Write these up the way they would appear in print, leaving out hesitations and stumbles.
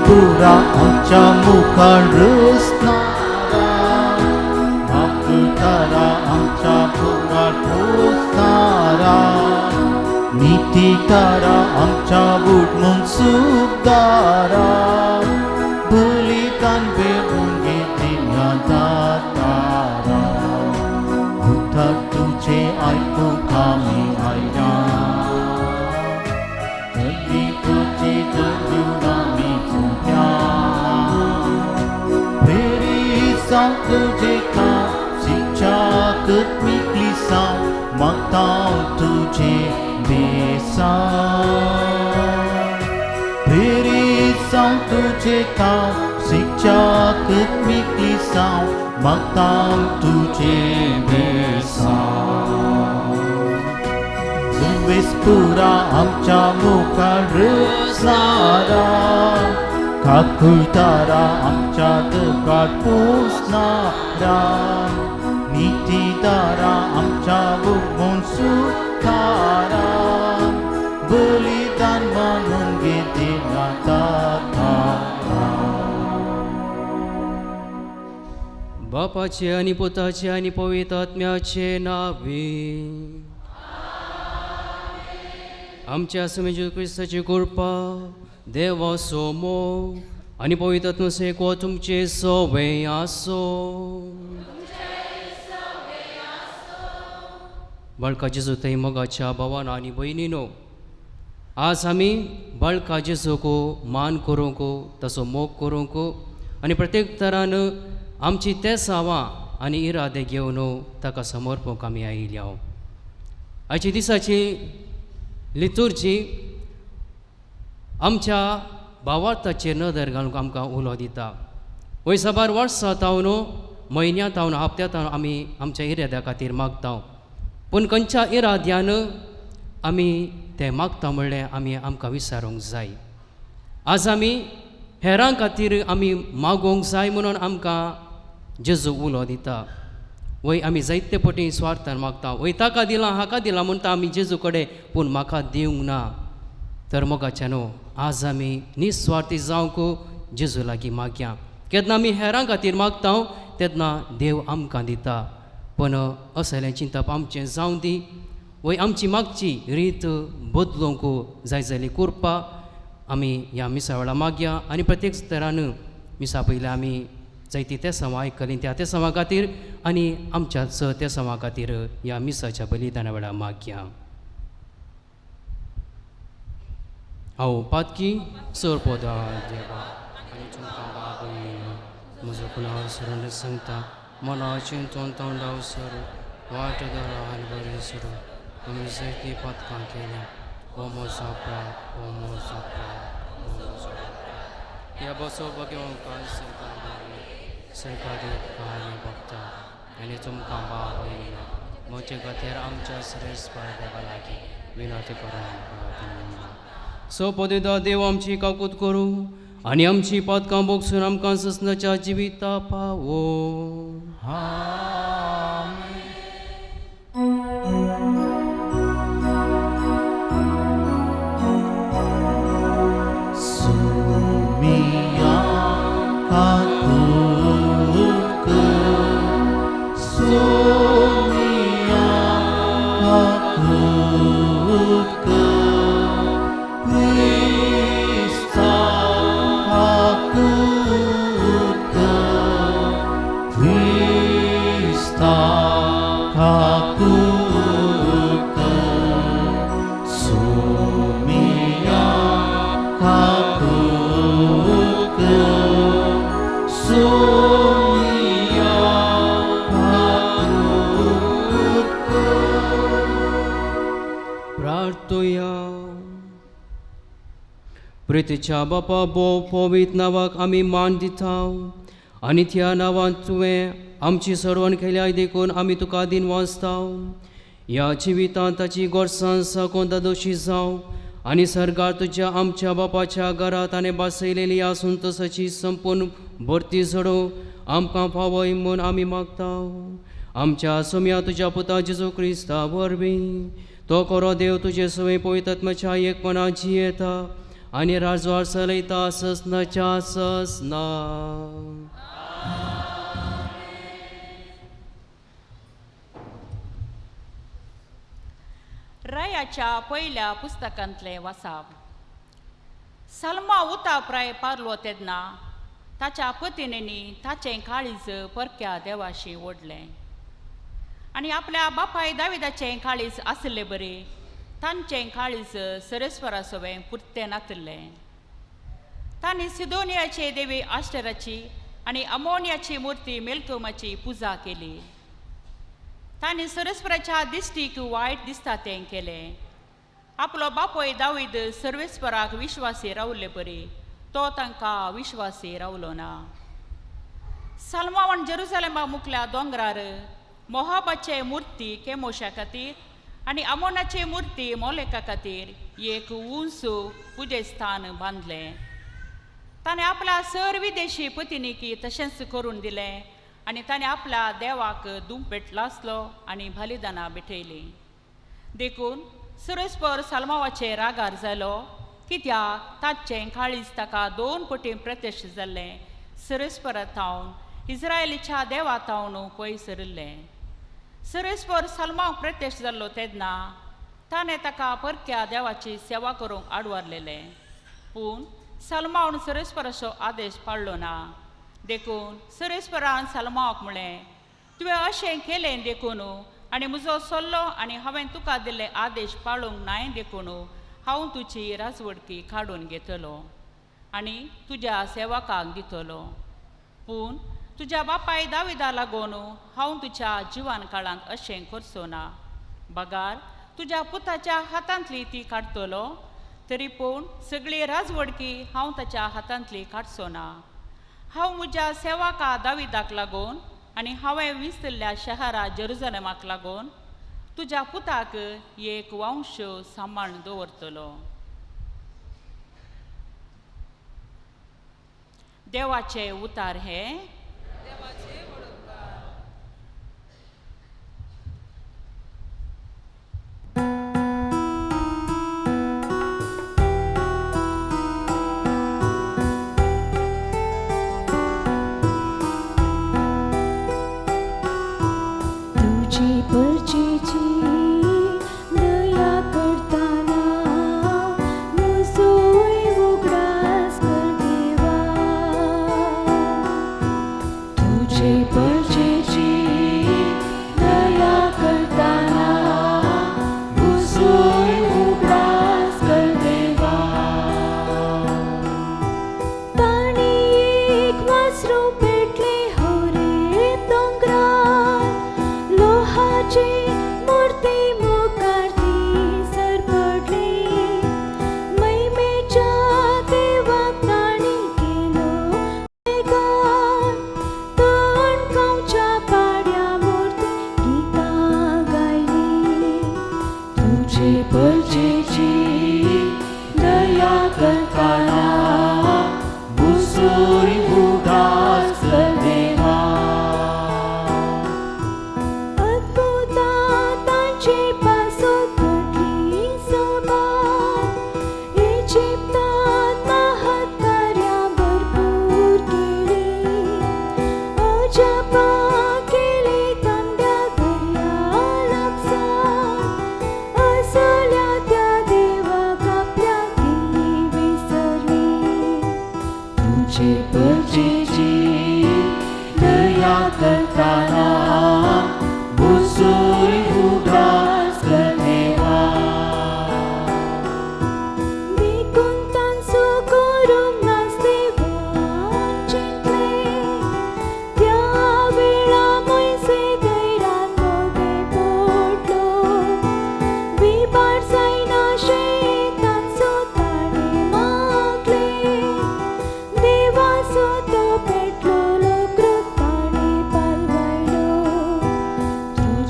पुरा आमच्या मुखार रचणारा, भक्तारा आमच्या मुखार पोसणारा, नीतिकारा आमच्या बुटमून सुखदारा, बलिदान बेहून घेतलेल्या दातारा, उद्धार तुझे ऐकून आम्ही आयला, कधी तुझे जगून आम्ही झोप्या, प्रेरित जाऊन तुझे काम शिक्षाकत मिकली साव, मागताव तुझे बेसाव, प्रेरित जाऊन तुझे काम शिक्षाकत मिकली साव, मागताव तुझे बेसाव. जुवेस पुरा आमच्या मुखार रचणारा, काकुळतारा आमच्या दुःखात पोसणारा, नीतिदारा आमच्या बुटमून सुखारा, बलिदान म्हणून घेतलेला दातारा. बापाचे आणि पुताचे आणि पवित्र आत्म्याचे नावे. आमच्या स्वामी येशू ख्रिस्ताची कृपा, देवा सोमो आणि पवित्र आत्म्याचे को तुमचे सवय आसो. बाळका जेजू थंय मोगाच्या भावांनो आनी भयणीनो, आज आमी बाळका जेजूको मान करूंक, तसो मोग करूंक आनी प्रत्येक तरान आमची ते सावां आनी इरादे घेवन ताका समर्पक आमी आयल्या. आयच्या दिसाची लितुर्जी आमच्या भावार्थाचेर नदर घालूंक आमकां उलो दिता. वयसाभार वर्सां तावन म्हयन्यां तावन हप्त्या तावन आमी आमच्या इराद्या खातीर मागता, पूण खंयच्या इराद्यान आमी तें मागता म्हणलें आमी आमकां विचारूंक जाय. आज आमी हेरां खातीर आमी मागोवंक जाय म्हणून आमकां जेजू उलो दिता. वय आमी जायते पटी स्वार्थान मागता, वय ताका दिलां हाका दिलां म्हणटा आमी जेजू कडेन, पूण म्हाका दिवंक ना. तर मोगाच्यानो आज आमी निस्वार्थी जावंक जेजू लागीं मागया. केन्ना आमी हेरां खातीर मागता तेन्ना देव आमकां दिता, पण असलें चिंतप आमचें जावं दी. वय आमची मागची रीत बदलूंक जाय जाली कृपा आमी ह्या मिसा वेळा मागया. आनी प्रत्येक तरान मिसा पयलीं आमी जायती ते सवां आयकलीं त्या ते सवां खातीर आनी आमच्याच ते सवां खातीर ह्या मिसाच्या बलिदाना वेळा मागया. हांव पातकी सरपोदा देवा आनी तुमकां बाबा म्हजो कुणाल सरून सांगता, मनाचें तोंडाव सर वाट दरा आनी बरें सर आमी जायती पातकां केल्या. ओ म्हजो प्राण, ओ म्हजो प्राण, ओ म्हजो प्राण. ह्या बसो बघेवंक सरकारी कहाणी बघता आनी तुमकां बाबा म्हजे खातीर आमच्या श्रेश्ठ देवा लागीं विनंती करूंक. सो पदिता देव आमची काकूत करूं आनी आमची पातकां बोगसून आमकां ससनाच्या जिविता पावो. प्रितीच्या बापा बो पवित्र नावाक आमी मान दिता आनी त्या नांवान तुवें आमची सरवण केल्या देखून आमी तुका दिन वाचता. ह्या जिवितांत ताची गोडसाण साकोन दोशी जावं आनी सरकार तुज्या आमच्या बापाच्या घरांत आनी बसयलेली ह्या संतोशाची संपूर्ण भरती जडो आमकां फावय म्हूण आमी मागता. आमच्या सोम्या तुज्या पुता जेजू क्रिस्ता वरवीं तो खरो देव तुजे सवय पवित्र आत्म्याच्या एकपणाची येता आनी राजवार चलयता ससनाच्या ससना. रायाच्या पयल्या पुस्तकांतले वाचप. सल्मा उता प्राय पारलो तेन्ना ताच्या पत्नींनी ताचें काळीज परक्या देवाशी ओडलें आनी आपल्या बापाय दाविदाचें काळीज आसलें बरें तांचें काळीज सरस्वरा सोवें पुर्तें नातलें. तांणी सिदोनियाचे देवी आश्टराची आनी अमोनियाची मुर्ती मेलकोमाची पुजा केली. तांणी सरस्वराच्या दिश्टीक वायट दिसता तें केलें. आपलो बापोय दावीद सर्वेस्पराक विश्वासी रावले बरी तो तांकां विश्वासी रावलो ना. सल्मावण जेरुसलेमा मुखल्या दोंगरार मोहाबाचे मुर्ती केमोशा खातीर आनी अमोनाचे मुर्ती मोलेका खातीर एक उंच पुजेस्थान बांदलें. ताणें आपल्या सर विदेशी पत्नीकी तशेंच करून दिलें आनी ताणें आपल्या देवाक दुंपेट लासलो आनी बलिदानां भेटयलीं. देखून सरस्पर सल्मावाचेर रागार जालो कित्याक ताचें काळीज ताका 2 पटी प्रत्यक्ष जाल्लें. सरस्परातावन इस्रायलीच्या देवातावन पयस सरल्लें. सरस्पर सल्माक प्रत्यक्ष जाल्लो तेन्ना ताणें ताका परक्या देवाची सेवा करूंक आडवारलेलें. पूण सल्मावन सरस्पराचो आदेश पाळ्ळो ना. देखून सरस्परान सल्माक म्हळें तुवें अशें केलें देखून आनी म्हजो सल्लो आनी हांवें तुका दिल्ले आदेश पाळूंक नाय देखून हांव तुजी राजवडकी काडून घेतलो आनी तुज्या सेवकाक दितलो. पूण तुज्या बापाय दाविदा लागून हांव तुज्या जिवन काळांत अशें करचो ना. बगार तुज्या पुताच्या हातांतली ती काडटलो तरी पूण सगळी राजवडकी हांव ताच्या हातांतली काडचो ना. हांव म्हज्या सेवका दाविदाक लागून आनी हांवें विसरल्या शहरा जेरुसलेमाक लागून तुज्या पुताक एक वंश सांबाळून दवरतलो. देवाचे उतार हे.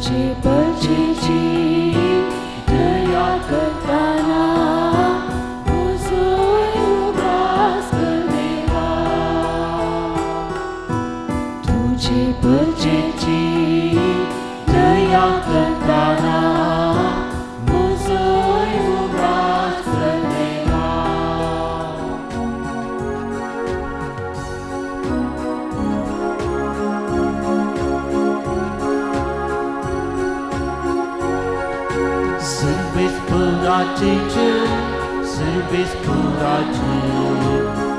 She puracici, servis puraci,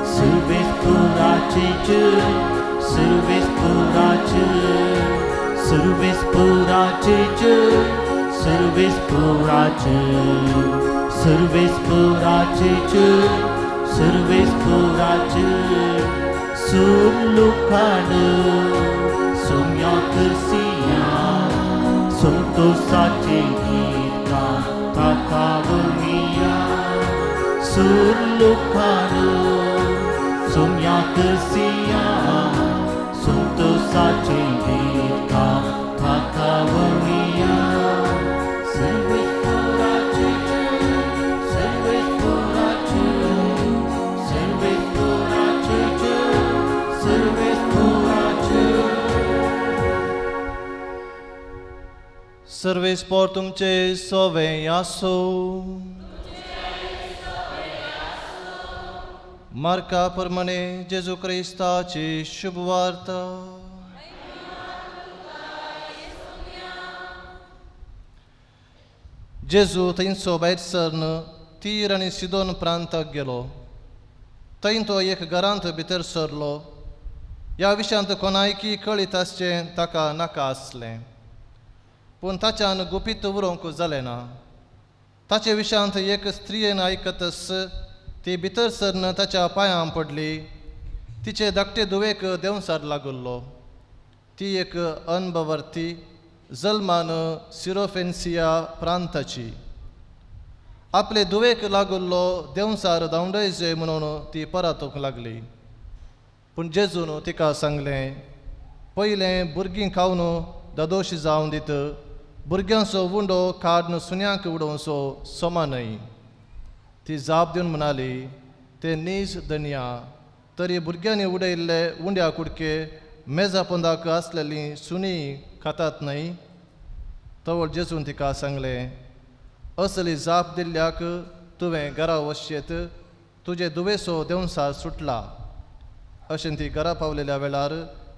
servis puracici, servis puraci, servis puracici, servis puraci, servis puracici, servis puraci, sulukanu, sumya kersia, संतोषाचे गीत गा काकावमिया सुरलुखानो सोम्या कसिया संतोषाचे गीत गा काकावमिया सर्वेश पुराचे सर्वेश पुराचे सर्वेश पुराचे सर्वेश पुराचे Servis portum ce sove iasu. Marca परमने जेजू ख्रिस्ताची शुभ वार्ता. जेजू थंयचो भायर सरन तीर आनी सिदोन प्रांताक गेलो. थंय तो एक घरांत भितर सरलो. ह्या विशयांत कोणायकी कळीत आसचें ताका नाका आसलें. पूण ताच्यान गुपीत उरोवंक जालें ना. ताचे विशयांत एक स्त्रियेन आयकतच ती भितर सरन ताच्या पांयां पडली. तिचे धाकटे दुवेक देंवसार लागुल्लो. ती एक अनबवर्ती जल्मान सिरोफेन्सिया प्रांताची. आपले दुवेक लागुल्लो देंवसार धांवडयचे म्हणून ती परतूंक लागली. पूण जेजून तिका सांगलें, पयलें भुरगीं खावन दादोशी जावन दित. भुरग्यांचो उंडो काडून सुन्यांक उडोवचो सोमानय. ती जाप दिवन म्हणाली, ते नीज दनया, तरी भुरग्यांनी उडयल्ले उंड्या कुडके मेजा पोंदाक आसलेलीं सुनी खातात न्हय. तवळ जेजून तिका सांगलें, असली जाप दिल्ल्याक तुवें घरा वचचेत, तुजे दुवेसो देंवसार सुटला. अशें ती घरा पावलेल्या वेळार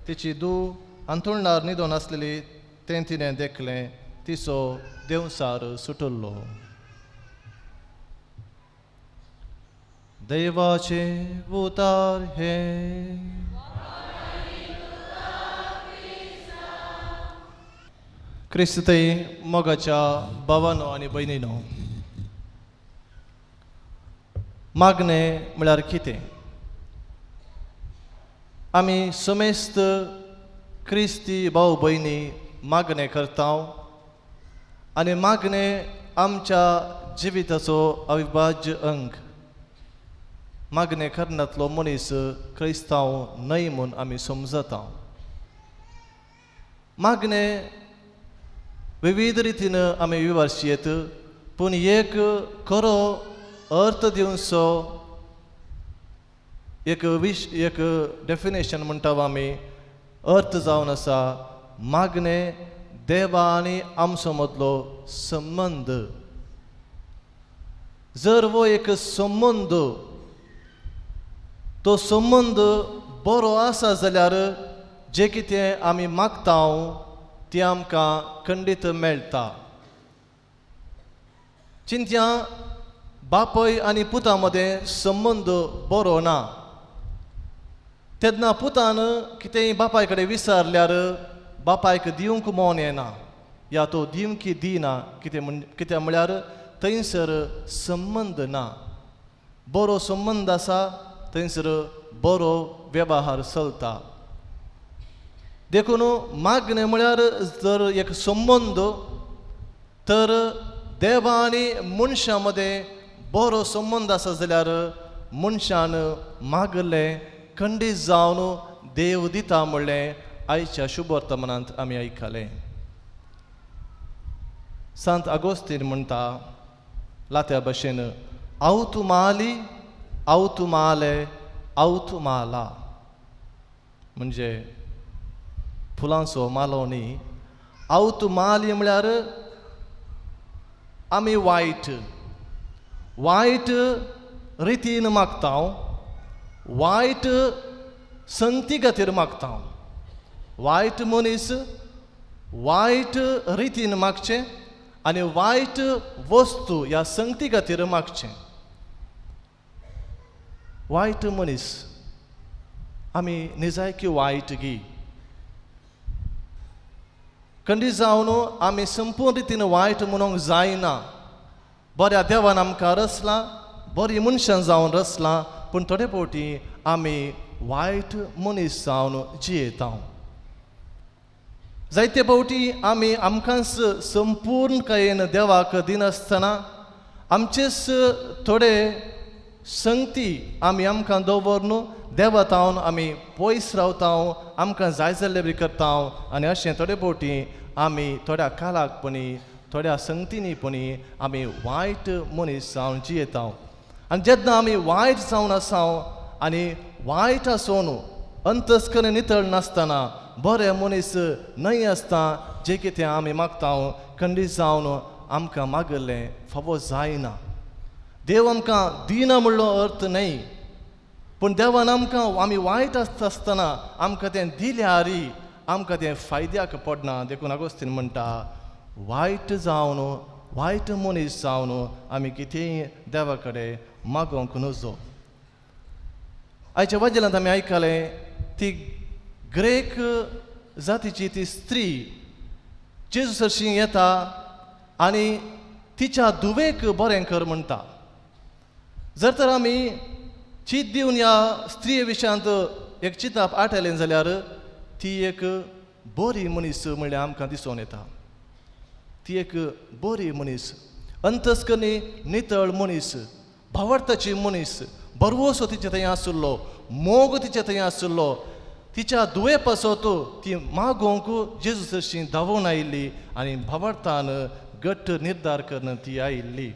तिची धूव अंथरुणार न्हिदोन आसलेली तें तिणें देखलें. तिचो देंवसार सुटल्लो. देवाचे उतार हे. क्रिस्तय मोगाच्या भावांनो आनी भयणींनो, मागणें म्हळ्यार कितें? आमी समेस्त क्रिस्ती भाव भयणी मागणें करता आनी मागणें आमच्या जिविताचो अविभाज्य अंग. मागणें करनातलो मनीस क्रिस्तांव न्हय म्हूण आमी समजता. मागणें विविध रितीन आमी विवारशीत, पूण एक खरो अर्थ दिवचो एक डेफिनेशन म्हणटा आमी अर्थ जावन आसा मागणें देवा आनी आमचो मदलो संबंद. जर वो एक संबंद तो संबंद बरो आसा जाल्यार जें कितें आमी मागता तें आमकां खंडीत मेळटा. चिंत्या बापय आनी पुता मदें संबंद बरो ना. तेन्ना पुतान कितेंय बापाय कडेन विचारल्यार बापायक दिवंक मोन येना या तो दिवंक दिना. कितें म्हळ्यार थंयसर संबंद ना. बरो संबंद आसा थंयसर बरो वेवहार चलता. देखून मागणें म्हळ्यार जर एक संबंद, तर देवा आनी मनशां मदें बरो संबंद आसा जाल्यार मनशान मागलें खंडीत जावन देव दिता म्हणलें आयच्या शुभ वर्तमानांत आमी आयकलें. सांत आगोस्तीन म्हणटा लात्या भाशेन, आवतू माली आवतू माले आवतू माला. म्हणजे फुलांचो मालो न्ही. आवतू माली म्हळ्यार आमी वायट रितीन मागता, वायट संगती खातीर मागता. वायट मनीस वायट रितीन मागचें आनी वायट वस्तू ह्या संगती खातीर मागचें. वायट मनीस आमी निजायकी वायट गी खंडी जावन आमी संपूर्ण रितीन वायट म्हणूंक जायना. बऱ्या देवान आमकां रचलां, बरीं मनशां जावन रचलां, पूण थोडे फावटी आमी वायट मनीस जावन जियेता. जायते फावटी आमी आमकांच संपूर्णकायेन देवाक दिनासतना आमचेच थोडे संगती आमी आमकां दवरून देवतावन आमी पयस रावता, आमकां जाय जाल्लें बी करता. आनी अशें थोडे फावटी आमी थोड्या काळाकपणी थोड्या संगतींनीपणी आमी वायट मनीस जावन जियेता. आनी जेन्ना आमी वायट जावन आसा आनी वायट आसून अंतस्करण नितळ नासतना बरे मनीस न्हय आसता जे कितें आमी मागता खंडीत जावन आमकां मागल्लें फावो जायना. देव आमकां दिना म्हणलो अर्थ न्हय, पूण देवान आमकां आमी वायट आसतना आमकां तें दिल्यारी आमकां तें फायद्याक पडना. देखून अगोस्तीन म्हणटा वायट जावन वायट मनीस जावन आमी कितेंय देवा कडेन मागोंक नजो. आयच्या वाजेलांत आमी आयकलें ती ग्रेक जातीची ती स्त्री जेजू सरशी येता आनी तिच्या धुवेक बरें कर म्हणटा. जर तर आमी चीत दिवन ह्या स्त्रिये विशयांत एक चिताप आठयलें जाल्यार ती एक बरी मनीस म्हणल्यार आमकां दिसून येता. ती एक बरी मनीस, अंतस्करणी नितळ मनीस, भावार्थाची मनीस, बरवोसो तिचे थंय आसुल्लो, मोग तिचे थंय आसुल्लो. तिच्या दुये पासत ती मागोंक जेजू सरशी धांवून आयिल्ली आनी भावार्थान घट्ट निर्धार करून ती आयिल्ली.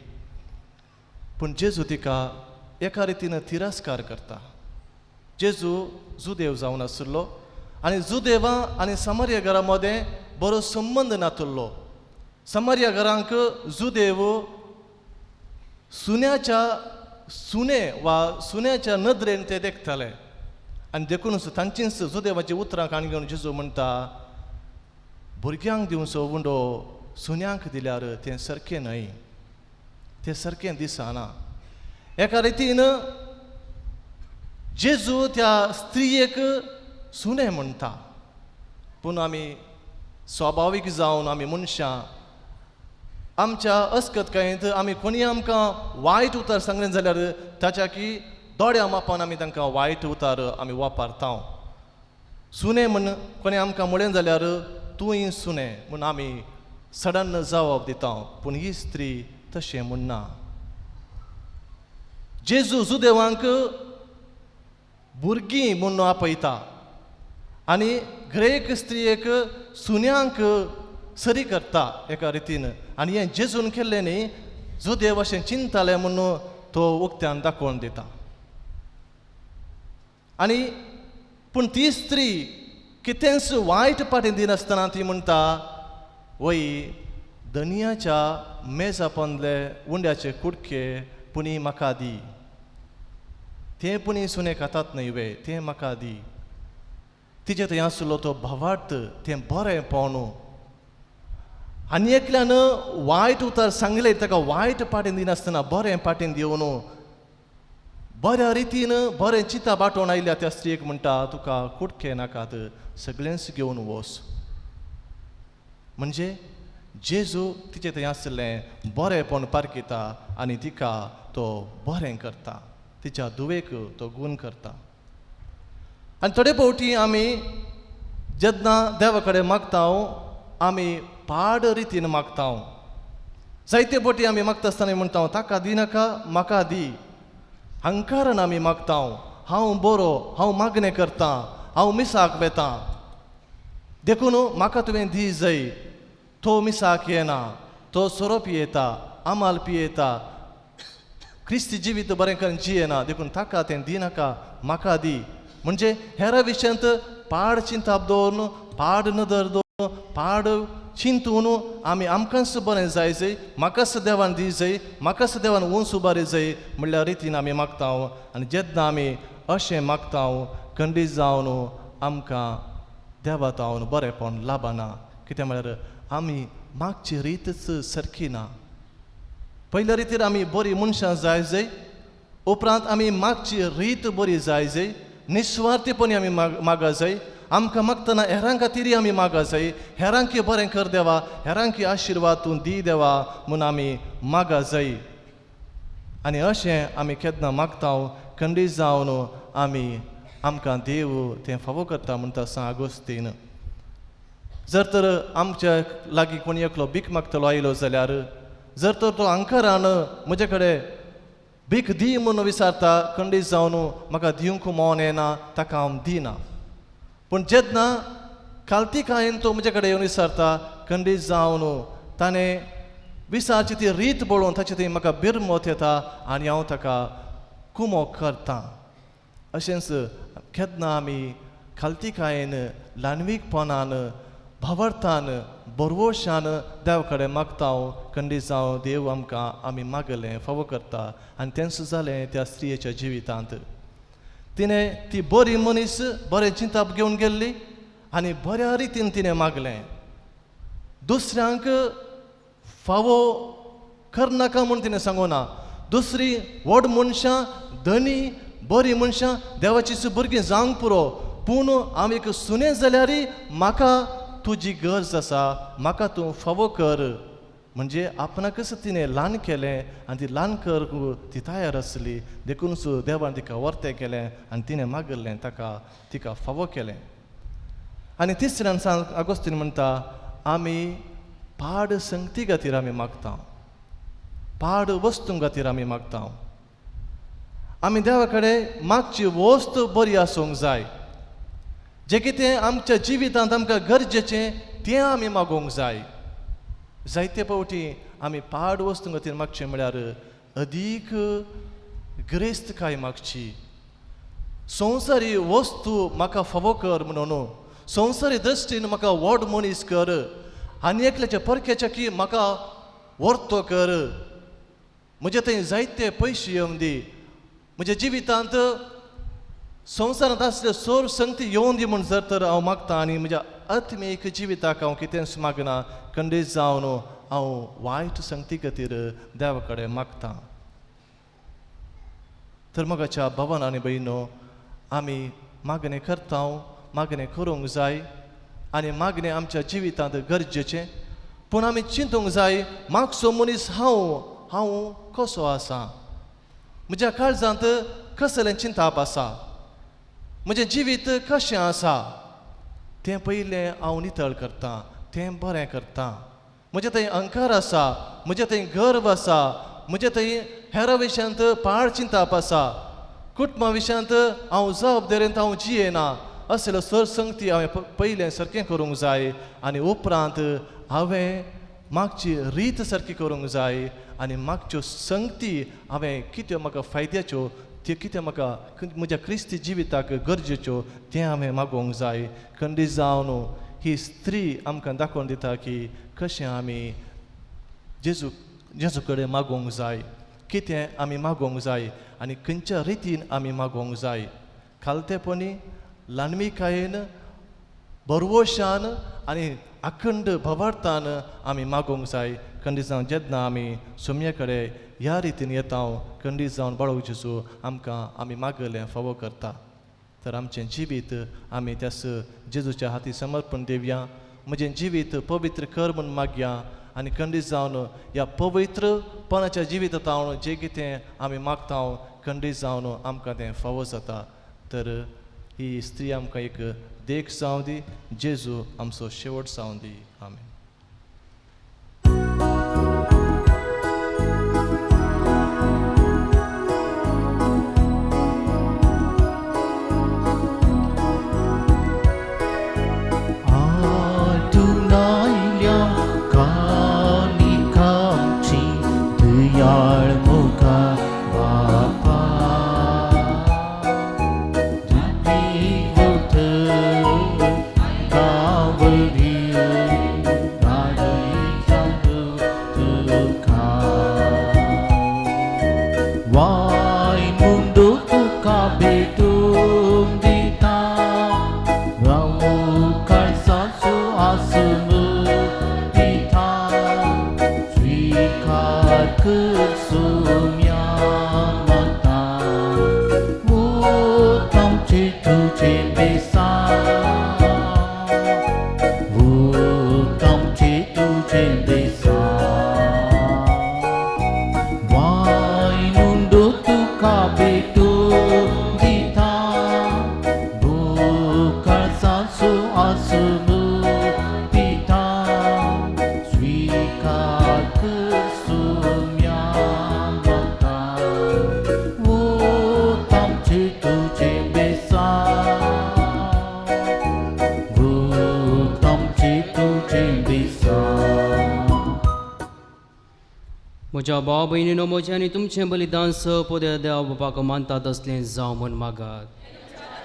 पूण जेजू तिका एका रितीन तिरस्कार करता. जेजू जुदेव जावन आसुल्लो आनी जुदेवा आनी समार्या घरा मदें बरो संबंद नातुल्लो. समार्या घरांक जुदेव सुने वा सुन्याच्या नदरेन ते देखताले. आनी देखूनच तांचीच जुदेवाची उतरां काणी घेवन जेजू म्हणटा भुरग्यांक दिवचो उंडो सुन्यांक दिल्यार तें सारकें न्हय, तें सारकें दिसना. एका रितीन जेजू त्या स्त्रियेक सुने म्हणटा. पूण आमी स्वाभावीक जावन आमी मनशां आमच्या अस्कतकायेंत आमी कोणी आमकां वायट उतर सांगलें जाल्यार ताच्या की दोड्या मापान आमी तांकां वायट उतार आमी वापरता. सुने म्हण कोणें आमकां म्हळें जाल्यार तूंय सुने म्हूण आमी सडन जबाब दिता. पूण ही स्त्री तशें म्हणना. जेजू जुदेवांक भुरगीं म्हणून आपयता आनी ग्रेक स्त्रियेक सुन्यांक सरी करता एका रितीन. आनी हें जेजून केल्लें न्ही, जुदेव अशें चिंतताले म्हणून तो उक्त्यान दाखोवन दिता. आनी पूण ती स्त्री कितेंच वायट पाटें दिनासतना ती म्हणटा वय दनयाच्या मेजा पंदले उंड्याचे कुडके पुणी म्हाका दी. तें पुणी सुने खातात न्हय वे, तें म्हाका दी. तिचे थंय आसलो तो भावार्थ तें बरें पावून आनी एकल्यान वायट उतर सांगलें ताका वायट पाटें दिनासतना बरें पाटें दिवन बऱ्या रितीन बरें चिता बाटोवन आयल्या त्या स्त्रियेक म्हणटा तुका कुडके नाकात, सगळेंच घेवन वच. म्हणजे जेजू तिचे थंय आसलें बरेंपण पारखिता आनी तिका तो बरें करता, तिच्या दुवेक तो गूण करता. आनी थोडे फावटी आमी जेन्ना देवा कडेन मागता आमी पाड रितीन मागता. जायते फावटी आमी मागता आसतना म्हणटा ताका दिनाका म्हाका दी. हंकारान आमी मागता. हांव बरो, हांव मागणें करतां, हांव मिसाक वेतां, देखून म्हाका तुवें दी जाय. तो मिसाक येना, तो सोरो पियेता, आमाल पियेता, क्रिस्ती जिवीत बरें करून जियेना, देखून ताका तें दिनाका म्हाका दी. म्हणजे हेरा विशयांत पाड चिंताप दवरून, पाड नदर दवरून, पाड चिंतून आमी आमकांच बरें जाय जाय, म्हाकाच देवान दी जाय, म्हाकाच देवान वंस उबारी जाय म्हणल्या रितीन आमी मागता. आनी जेन्ना आमी अशें मागता खंडीत जावन आमकां देवा तावन बरेंपण लाभना. कित्याक म्हळ्यार आमी मागची रीतच सारकी ना. पयल्या रितीर आमी बरी मनशां जाय जाय, उपरांत आमी मागची रीत बरी जाय जाय, निस्वार्थीपणी आमी मागा जाय. आमकां मागतना हेरां खातीरय आमी मागा जाय, हेरांकी बरें कर देवा, हेरांकी आशिर्वाद तूं दी देवा म्हूण आमी मागा जाय. आनी अशें आमी केन्ना मागता खंडीत जावन आमी आमकां देव तें फावो करता म्हणटा सांत आगोस्तीन. जर तर आमच्या लागीं कोणी एकलो भीक मागतलो आयलो जाल्यार जर तर तो आंकारान म्हजे कडेन भीक दी म्हणून विचारता, खंडीत जावन म्हाका दिवंक मोन येना, ताका हांव दिना. पूण जेन्ना काल्तिकायेन तो म्हजे कडेन येवन विचारता, खंडीत जावन ताणें विचारची ती रीत बळोवन ताची थंय म्हाका बिरमत येता आनी हांव ताका कुमो करतां. अशेंच केन्ना आमी खालतीकायेन ल्हानवीकपणान भावार्थान बरवशान देवा कडेन मागता, खंडीत जावं देव आमकां आमी मागलें फावो करता. आनी तेंच जालें त्या स्त्रियेच्या जिवितांत. तिणें ती बरी मनीस बरें चिंताप घेवन गेल्ली आनी बऱ्या रितीन तिणें मागलें. दुसऱ्यांक फावो करनाका म्हूण तिणें सांगूना. दुसरी व्हड मनशां धनी बरी मनशां देवाची भुरगीं जावंक पुरो, पूण हांव एक सुनें जाल्यारय म्हाका तुजी गरज आसा, म्हाका तूं फावो कर. म्हणजे आपणाकच तिणें ल्हान केलें आनी ती ल्हान कर ती तयार आसली, देखून देवान तिका वर्तें केलें आनी तिणें मागलें ताका तिका फावो केलें. आनी तिसऱ्यान सांत आगोस्तीन म्हणटा, आमी पाड संगती खातीर आमी मागता, पाड वस्तूं खातीर आमी मागता. आमी देवा कडेन मागची वस्त बरी आसूंक जाय. जें कितें आमच्या जिवितांत आमकां गरजेचें तें आमी मागोवंक जाय. जायते फावटी आमी पाड वस्तू खातीर मागचें म्हळ्यार अदीक गिरेस्तकाय मागची. संवसारी वस्तू म्हाका फावो कर म्हणून, संवसारी दृश्टीन म्हाका व्हड मनीस कर, आनी एकल्याच्या परक्याच्या की म्हाका वर्तो कर, म्हजे थंय जायते पयशे येवन दी, म्हज्या जिवितांत संवसारांत आसले सोर संगती येवन दी म्हूण जर तर हांव मागता आनी म्हज्या आत्मीक जिविताक हांव कितेंच मागना, खंडीत जावन हांव वायट संगती खातीर देवा कडेन मागतां. तर मोगाच्या भावान आनी भयणो, आमी मागणें करता, मागणें करूंक जाय आनी मागणें आमच्या जिवितांत गरजेचें. पूण आमी चिंतूंक जाय, मागचो मनीस हांव कसो आसा, म्हज्या काळजांत कसलें चिंताप आसा, म्हजें जिवीत कशें आसा, तें पयलें हांव नितळ करतां, तें बरें करतां. म्हजे थंय अहंकार आसा, म्हजे थंय गर्व आसा, म्हजे थंय हेरां विशयांत पाड चिंताप आसा, कुटुंबा विशयांत हांव जबाबदारेंत हांव जियेना, असले सर संगती हांवें पयलें सारकें करूंक जाय आनी उपरांत हांवें मागची रीत सारकी करूंक जाय आनी मागच्यो संगती हांवें कितें म्हाका फायद्याच्यो, त्यो कितें म्हाका म्हज्या क्रिस्ती जिविताक गरजेच्यो तें हांवें मागोवंक जाय. खंडीत जावन ही स्त्री आमकां दाखोवन दिता की कशें आमी जेजू कडेन मागोवंक जाय, कितें आमी मागोवंक जाय आनी खंयच्या रितीन आमी मागोवंक जाय. खालतेपणी, ल्हानविकायेन, बरवशान आनी अखंड भावार्थान आमी मागोवंक जाय. खंडीत जावन जेन्ना आमी सोम्या कडेन ह्या रितीन येता, खंडीत जावन बाळगू जेजू आमकां आमी मागलें फावो करता. तर आमचें जिवीत आमी त्यास जेजूच्या हाती समर्पण दिवया. म्हजें जिवीत पवित्र कर म्हूण मागया आनी खंडीत जावन ह्या पवित्रपणाच्या जिवितांत हांव जें कितें आमी मागता, खंडीत जावन आमकां तें फावो जाता. तर ही स्त्री आमकां एक देख जावं दी, जेजू आमचो शेवट जावं दी. आमीन. बेसा Vô tâm trí tu trên bề xa Vai nundo tu cabe tu dita Bukan sansu asumu pita Suika kesumyang bata Vô tâm trí tu trên bề xa म्हज्या भाव भयणीनो म्हजें आनी तुमचें बलिदान स पोद्या देवा बापाक मानतात असलें जावं म्हण मागात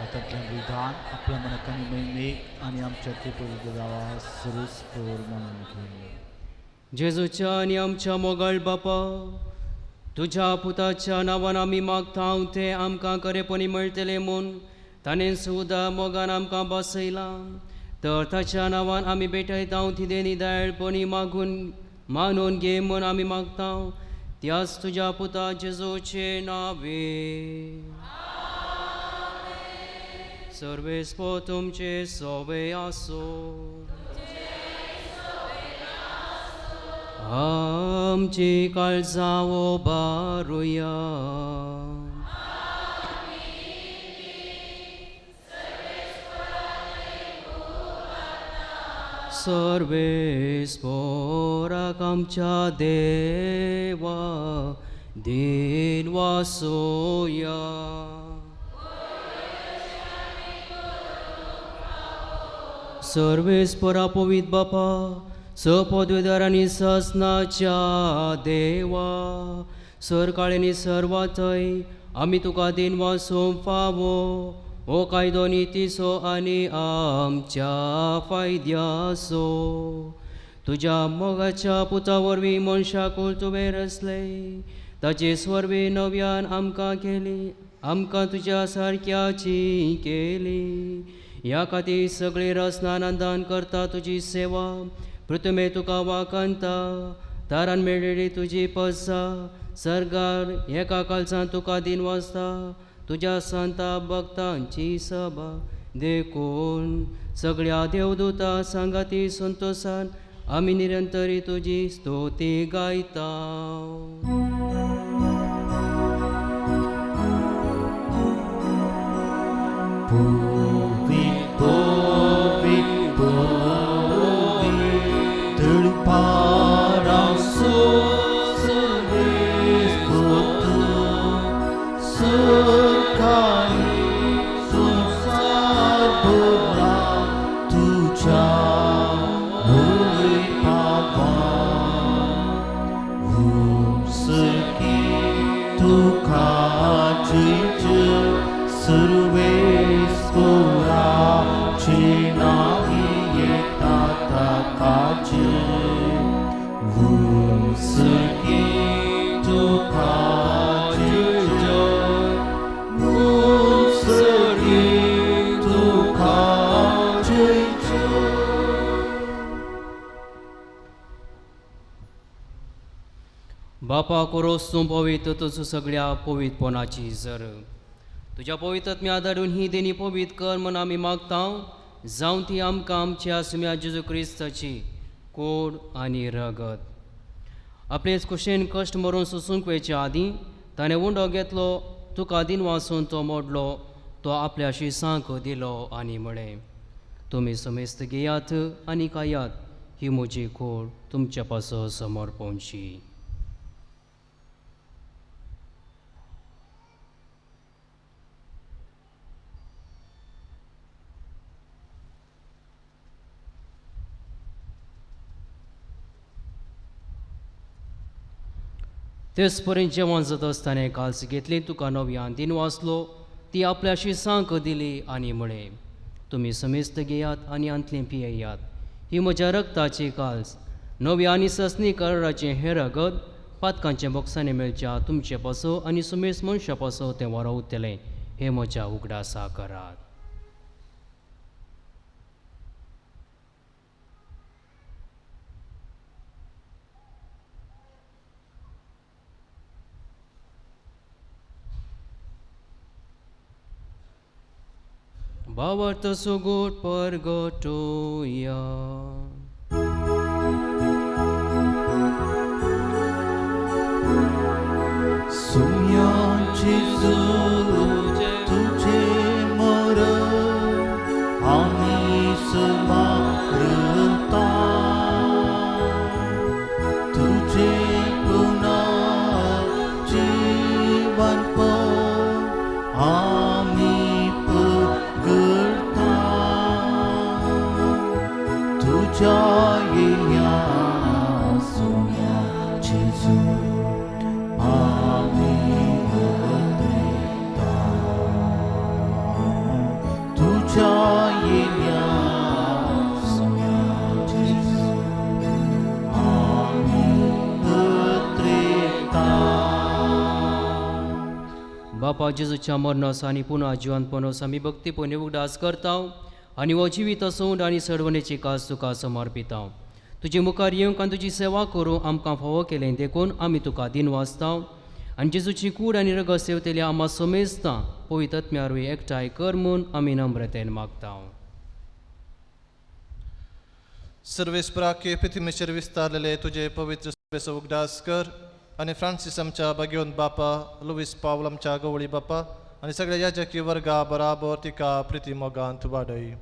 आतांतलें विधान आपल्या मनाकांनी मैमेक आनी आमच्या ते पवित्र देवा सुरूच पोर म्हणून घेवन जेजूच्या आनी आमच्या मोगाळ बापा तुज्या पुताच्या नांवान आमी मागता तें आमकां खरेपणी मेळटलें म्हूण ताणें सुद्दां मोगान आमकां बसयलां तर ताच्या नांवान आमी भेटयता ती देणी दयाळपणी मानून घे म्हूण आमी मागता त्याच तुज्या पुता जेजूचे नावे सर्वेस्पो तुमचे सोबे आसो आमची काळजां बारुया सर्वेस्पोराक आमच्या देवा दिन वासोया सर्वेस्परा पवित बापा सपदवेदार आनी ससनाच्या देवा सरकाळेनी सर्वातय आमी तुका दिन वासोवंक फावो ओ कायदो नितीसो आनी आमच्या फायद्यासो तुज्या मोगाच्या पुता वरवीं मनशाकूल तुवें रचले ताचे स्वरवे नव्यान आमकां केली आमकां तुज्या सारक्याची केली ह्या खातीर सगळी रचना आनंदान करता तुजी सेवा प्रथमे तुका वाकंता तारान मेळिल्ली तुजी पसा सरगार एका कालसां तुका दिन वाजता तुज्या संता भक्तांची सभा देखून सगळ्या देवदूता सांगाती संतोषान आमी निरंतरी तुजी स्तोती गायता बापा कोरोस तूं पवित्र तुजो सगळ्या पवित्रपणाची जर तुज्या पवित्रत्म्या धाडून ही देणी पवित्र कर म्हूण आमी मागता जावं ती आमकां आमच्या सुम्या जेजू क्रिस्ताची कोड आनी रगत आपलेच कुशेन कश्ट मरून सोसूंक वेचे आदीं ताणें उंडो घेतलो तुका दिन वाचून तो मोडलो तो आपल्या शिसांक दिलो आनी म्हळें तुमी समेस्त घेयात आनी खायात ही म्हजी कोड तुमच्या पासो समर्पणची तेच पर्यंत जेवण जात आसतना काल्स घेतली तुका नव्यान दिन वाचलो ती आपल्या शिसांक दिली आनी म्हळें तुमी समेस्त घेयात आनी अंतलें पियेयात ही म्हज्या रक्ताची काल्स नव्या आनी ससनी कराराचें हें रगत पातकांच्या बॉक्सांनी मेळच्या तुमचे पासो आनी समेस्त मनशा पासो तें वरां उरतलें हें म्हज्या उगडासा करात Bawarta sugut pergotoya. सुम्यांची तुझे मर आम्ही समाकृता तुझे पुन्हा जीवन आम्ही पकडता तुझ्या येण्या सोन्याची बापा जेजूच्या मरणास आणि पुन्हा जिवंतपणास आम्ही भक्तीपणे उगडास करता आणि हो जिवीत सोंड आणि सडवणेची कास तुका समर्पिता तुझे मुखार येवंक आनी तुजी सेवा करूं आमकां फावो केलें देखून आमी तुका दिन वाचता आनी जेजूची कूड आनी रगत सेवतेल्या आम्हा समेजता पवित्र आत्म्यारूय एकठांय कर म्हूण आमी नम्रतेन मागता. सर्वेस्पराके पृथ्वीमेचेर विस्तारलेले तुझे पवित्र सभेचो उगडास कर आणि फ्रांसीस आमच्या भगिवन बापा लुईस पावल आमच्या गवळी बापा आणि सगळ्या याजकी वर्गा बराबर तिका प्रिती मोगांत वाडय.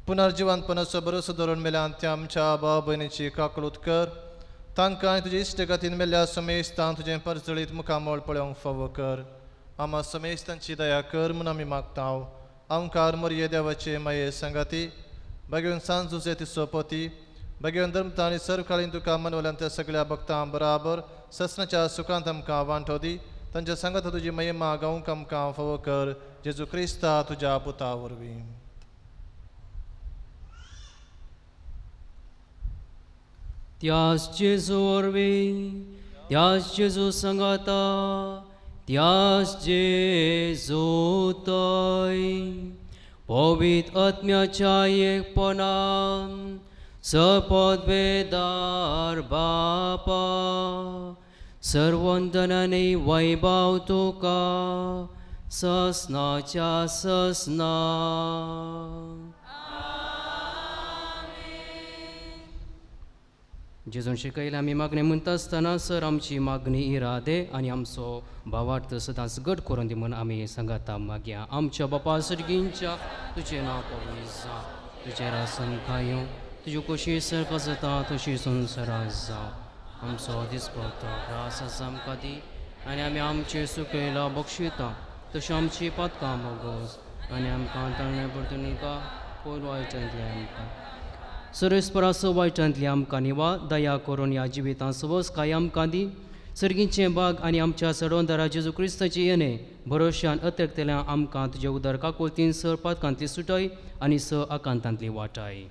पुनर्जिवंतपणाचो भरोसो धरून मेल्यान त्या आमच्या भाव भयणीची काकळूत कर तांकां आनी तुजे इश्टगतीन मेल्ल्या समेस्तान तुजें परजळीत मुखामोळ पळोवंक फावो कर. आम्हा समेस्तांची दया कर म्हूण आमी मागता. आमकां मर्ये देवाचे माये संगाती भगिवन सांजुचे तिचो पोती भगिवन धर्मता आनी सर्वकाळीन तुका मनवल्यान त्या सगळ्या भक्तां बराबर ससनाच्या सुखांत आमकां वांटो दी. तांच्या संगत तुजी महिमा गावंक आमकां फावो कर. जेजू क्रिस्ता तुज्या पुता वरवीं. त्याच जेजू वरवीं त्याच जेजू संगाता त्याच जेजू तय पवित्र आत्म्याच्या एकपणान सपदवेदार बापा सर्वंतनाने वैभव तुका ससनाच्या ससना. जेजून शिकयलें आमी मागणी म्हणटा आसतना सर आमची मागणी इरादे आनी आमचो भावार्थ सदांच घट करून दी म्हूण आमी सांगाता मागया. आमच्या बापा सर्गींच्या तुजें नांव पवित्र जावं तुजें रासन खायो तुजी कशी सर्क जाता तशी संवसारांत जावं. आमचो दिसपवतो त्रास आसा आमकां दी आनी आमी आमचे सुकयला बक्षिता तशी आमची पातकां मोगोस आनी आमकां ताळणे परतून नाका पयर वायटांतले आमकां सर्वेस्पराचो वायटांतली आमकां निवा दया करून ह्या जिवितां सवस काय आमकां दी. सर्गींचे बाग आनी आमच्या सडवंदरा जेजू क्रिस्ताची येणे भरोश्यान अत्यक्तेल्या आमकां तुजे उदर काकुळतीन स पातकांतली सुटय आनी स आकांतांतली वाटाय.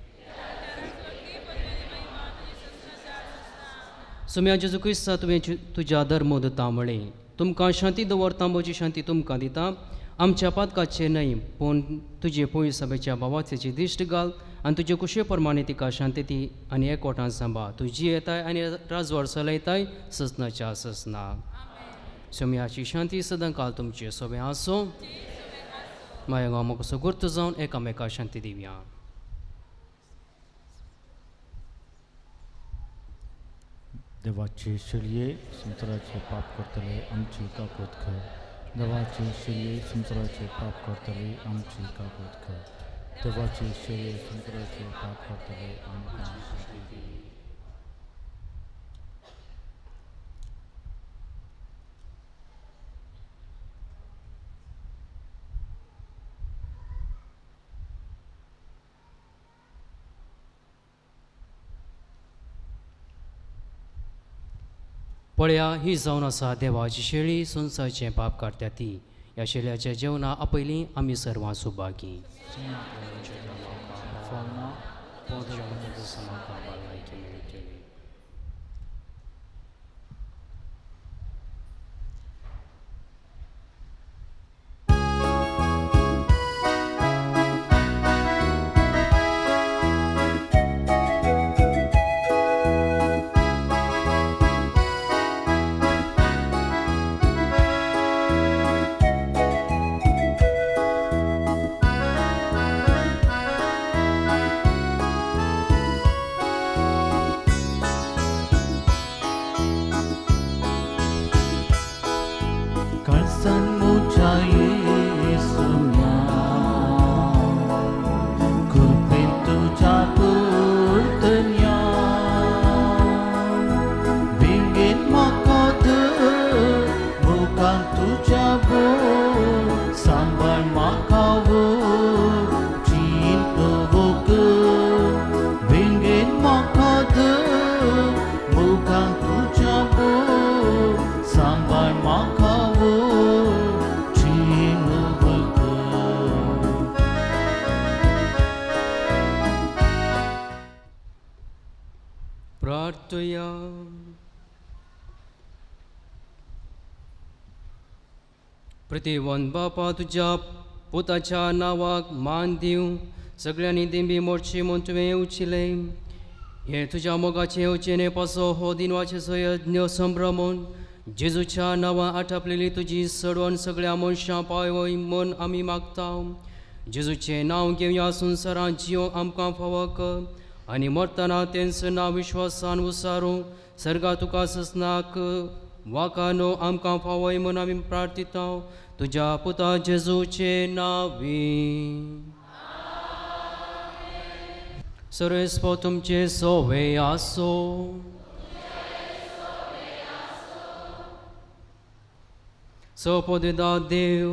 सुम्या जेजू क्रिस्ता तुवें तुज्या धर्म दिता म्हळें तुमकां शांती दवरता म्हजी शांती तुमकां दिता. आमच्या पातकाचे न्हय पूण तुजे पळय सभेच्या भावाचेची दिश्ट घाल आनी तुजे कुशे प्रमाणे तिका शांती दी आनी एकवटान सांबाळ. तुजी येताय आनी राजवाड चलयताय ससनाच्या ससना. सुम्याची शांती सदां काल तुमचे सोबे आसो. माया गांव कसो गुर्त जावन एकामेका शांती दिवया. देवाचे शिळये संसाराचे पाप करतले आमची काकोत कर. देवाचे शिळये संसाराचे पाप करतले आमची काकोत कर. देवाचे शिळये संसाराचे पाप करतले आमकां शांती दी. पळया ही जावन आसा देवाची शेळी संसारचें पाप काडटा ती. ह्या शेळयाच्या जेवणा आपयलीं आमी सर्वां सुभागी. प्रार्थया. प्रतिवन बापा तुझ्या पुताच्या नावाक मान दिवं सगळ्यांनी दिंबी मोडची म्हूण तुवें उचिलें. हे तुज्या मोगाचे उचेने पासो हो दिनवाचेचो यज्ञ संभ्रमून जेजूच्या नांवां आटापलेली तुजी सडवण सगळ्या मनशां पावय म्हूण आमी मागता. जेजूचें नांव घेवन ह्या संवसारांत जियोंक आमकां फावो कर आनी मरतना तेंचो नांव विश्वासान उसारूं सर्गा तुका ससनाक वाकानो आमकां फावय म्हूण आमी प्रार्थिता. तुज्या पुता जेजूचे नांवी. सर्वेस्पो तुमचे सोवे आसो. सोपोदिदा देव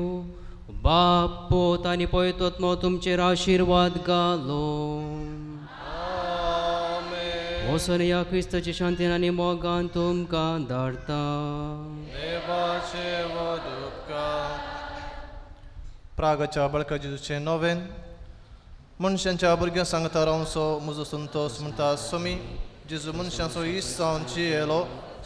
बाप पोत आनी पवित्रात्मो तुमचेर आशिर्वाद घालो. वचून या क्रिस्ताची शांतीन आनी मोगान तुमकां धाडटा. देवाचे वदुपकार. प्रागाच्या बाळका जेजूचे नोवेन. मनशांच्या भुरग्यां सांगता रावसो म्हजो संतोश म्हणटा सोमी. जेजू मनशांचो इश्ट जावन जियेलो.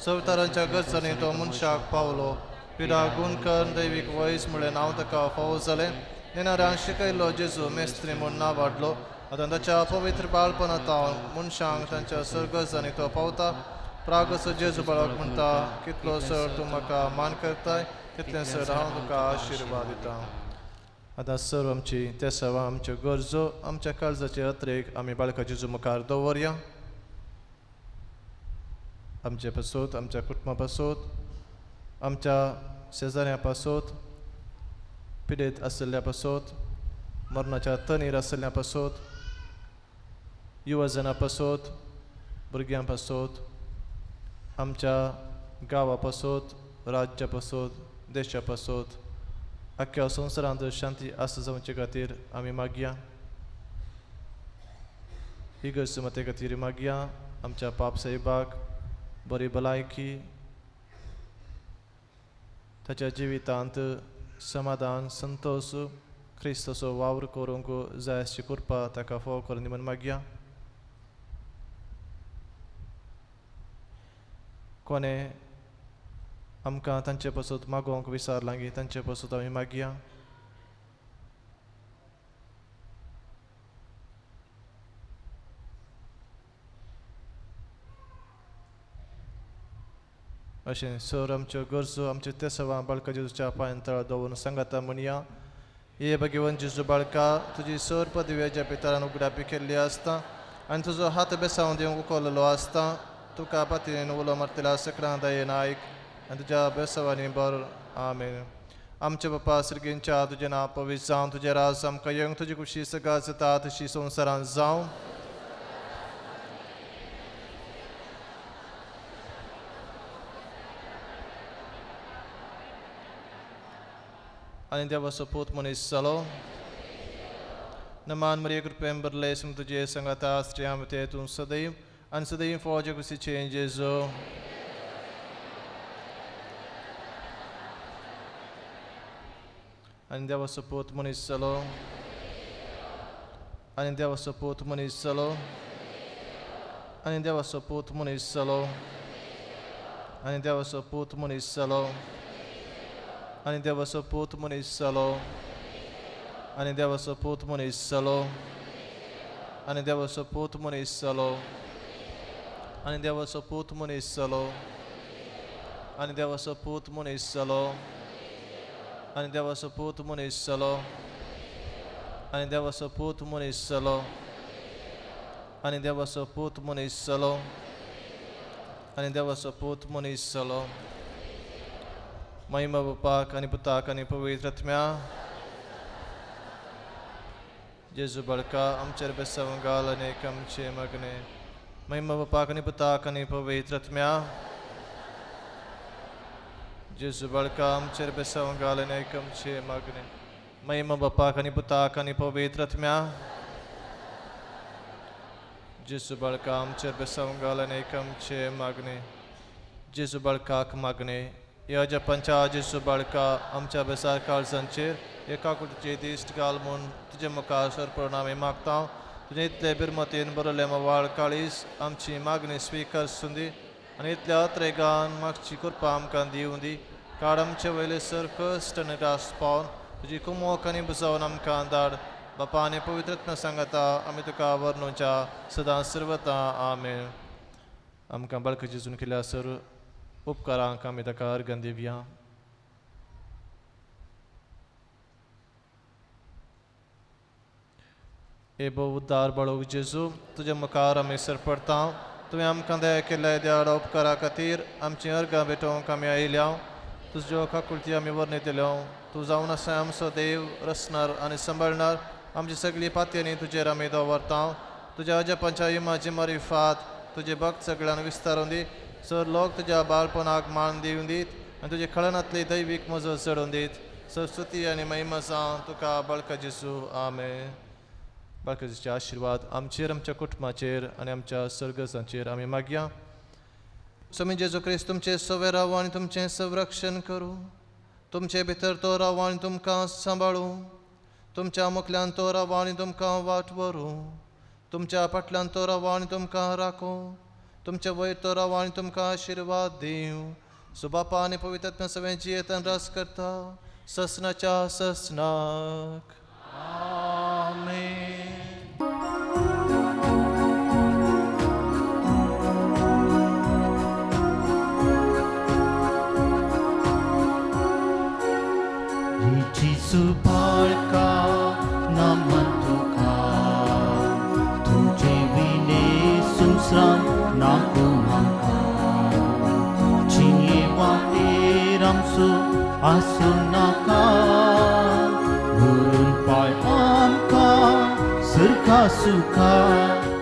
सवतारांच्या गरजांनी तो मनशाक पावलो. पिडा गुणकर दैवीक वयस म्हळें नांव ताका फावो जालें. येणाऱ्यांक शिकयल्लो जेजू मेस्त्री म्हूण नांव वाडलो. आतां ताच्या पवित्र बाळपणांत मनशांक तांच्या सर्गजांनी तो पावता. प्रागसो जेजू बाळक म्हणटा कितलो सर तूं म्हाका मान करताय तितलें सर हांव तुका आशिर्वाद दिता. आतां सर्व आमची ते सेवा आमच्यो गरजो आमच्या काळजाचे अत्रेक आमी बाळका जेजू मुखार दवरया. आमचे पासून आमच्या कुटुंबा पासून आमच्या शेजाऱ्यां पासून पिडेत आशिल्ल्या पासून मरणाच्या तनीर आशिल्ल्या पासून युवजनां पासून भुरग्यां पासून आमच्या गांवा पासून राज्या पासून देशा पासून आख्या संवसारांत शांती आस्त जावचे खातीर आमी मागया. ही गरज मते खातीर मागया. आमच्या पाप साहेबाक बरी भलायकी ताच्या जिवितांत समाधान संतोष क्रिस्ताचो वावर करूंक जाय अशी कृपा ताका फावो करून दी म्हूण मागया. कोणे आमकां तांचे पासून मागोवंक विचारलां की तांचे पासून आमी मागया. अशें सर आमच्यो गरजो आमच्यो ते सेवा बाळका जेजूच्या पांयां तळा दवरून सांगाता म्हणया. हे भगवन जेजू बाळका तुजी सर पदवी हेज्या पितरान उगडापी केल्ली आसता आनी तुजो हात बेसावन दिवंक उखललो आसता. तुका पातयेन उलो मारतल्या सकरां दयेन आयक आनी तुज्या बेसावांनी बर. आमेन. आमचे बापा सर्गींच्या तुजें नांव पवित्र जावं. तुजें राज आमकां येवंक तुजी खुशी सकाळ जाता तशी संवसारांत जावं. आनी देवाचो पूत मनीस जालो. नमान मरिये कृपेन बरले संग तुजे संगाता स्त्रियां मध्ये तूं सदैव आनी सदैव फौजे कुशीचे जेजू. आनी देवाचो पूत मनीस जालो. आनी देवाचो पूत मनीस जालो. आनी देवाचो पूत मनीस जालो. आनी देवाचो पूत मनीस जालो. आनी देवाचो पूत मनीस जालो. आनी देवाचो पूत मनीस जालो. आनी देवाचो पूत मनीस जालो. आनी देवाचो पूत मनीस जालो. आनी देवाचो पूत मनीस जालो. आनी देवाचो पूत मनीस जालो. आनी देवाचो पूत मनीस जालो. आनी देवाचो पूत मनीस जालो. आनी देवाचो पूत मनीस जालो. महिमा बापाक आनी पुताक आनी पवित्र आत्म्या. जेजू बाळका आमचेर बेसावंक घाल आनी आमचे मागणे. महिमा बापाक आनी पुताक आनी पवित्र आत्म्या. जेजू बाळका आमचेर बेसावंक घाल आनी आमचे मागणे. महिमा बापाक आनी पुताक आनी पवित्र आत्म्या. जेजू बाळका आमचेर बेसावंक घाल आनी आमचे मागणे. जेजू बाळकाक मागणे. ह्या जपांच्या जेजू बाळका आमच्या बेसार काळजांचेर एका कुटीचे दिश्ट घाल म्हूण तुजे मुखार सरपण आमी मागता. तुझे इतले बिरमतीन बरले मवाळ काळीस आमची मागणी स्वीकार सुंदी आनी इतल्या अत्रेगान मागची कृपा आमकां दिवं दी काड आमचे वयले सर कश्ट निराश पावन तुजी कुमोक आनी बुजावन आमकां धाड बापा आनी पवित्रत्न सांगता आमी तुका वर्णुच्या सदां सर्वता आमेन. आमकां बाळक जेजून केल्या सर्व उपकारांक आमी ताका अर्घन दिवया. हे भोव उद्दार बाळूक जेजू तुज्या मुखार आमी सरपडटा. तुवें आमकां दया केल्या त्या उपकारा खातीर आमची अर्गां भेटोवंक आमी आयल्या. तुज्यो काकुळटी आमी वर्णितल्यो. तूं जावन आसा आमचो देव रचणार आनी सांबाळणार. आमची सगळी पातयेनी तुजेर आमी दवरता. तुज्या अजपांच्या इमाची मारिफात तुजे भक्त सगळ्यांक विस्तारून दी. सर लोक तुज्या बाळपणाक मान दिवन दीत आनी तुजे खळनांतली दैवीक मजो चडोवन दीत. सरस्वती आनी महिमा जावं तुका बाळका जेजू आमेन. बाळका जेजूचे आशिर्वाद आमचेर आमच्या कुटुंबाचेर आनी आमच्या सर्गसांचेर आमी मागया. स्वामी जेजू क्रिस्त तुमचे सवे रावो आनी तुमचें संरक्षण करूं. तुमचे भितर तो रावो आनी तुमकां सांबाळूं. तुमच्या मुखल्यान तो रावो आनी तुमकां वाट व्हरूं. तुमच्या फाटल्यान तो रावो आनी तुमकां राखो. तुमच्या वयर तो रावो आनी तुमकां आशिर्वाद दिवं. सुबापा आनी पवित्रत्न सगळें जियेत आनी रास करता ससनाच्या ससनाक आमेन. Jesu बाळका नमन तुका तुझे विने सुमसान नाको आमकां चिये वाटेर आमचो आसूं नाका व्हरून पाय आमकां सरका सुका